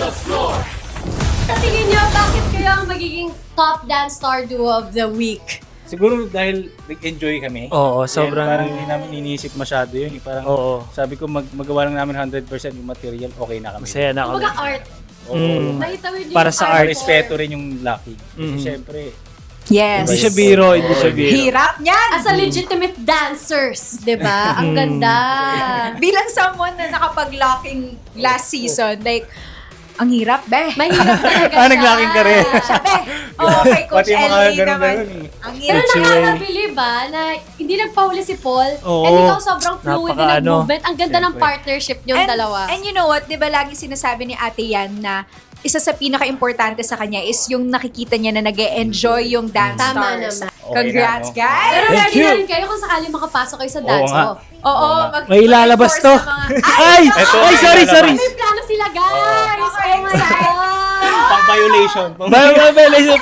Sa tingin niyo, bakit kayo ang magiging top dance star duo of the week? Siguro dahil nag-enjoy kami. Oo, And sobrang... parang hindi namin iniisip masyado yun. Parang Oo. sabi ko magawa lang namin 100% yung material, okay na kami. Masaya na kami. Kumbaga art. Oo. Mahitawid niyo Para yung sa art. art. Respeto rin yung Lucky. Kasi Mm. syempre, Yes. Hindi siya biro, hindi siya biro. Hirap niyan. As a legitimate dancers, di ba? Ang ganda. Bilang someone na nakapag-locking last season, like, ang hirap, be. Mahirap talaga Ah, nag-locking ka rin. Sabi, kay Coach pati yung mga Ellie naman. ganun-ganun eh. Ang Pero hirap. nakakabilib ba na hindi nagpahuli si Paul? Oo. And ikaw sobrang fluid din ng Napaka-ano. movement. Ang ganda ng Siyempre. partnership niyong dalawa. And you know what, di ba lagi sinasabi ni Ate Yan na isa sa pinaka-importante sa kanya is yung nakikita niya na nag-e-enjoy yung dance Tama stars. naman. Okay Congrats, na, no? guys! Pero Thank ready you. na rin kayo kung sakali makapasok kayo sa dance nga. off. Oo, May ilalabas to. Ay! Ito, Ay, sorry, ilalabas. sorry! May plano sila, guys! Okay, Oh my God! Pang violation. Violation.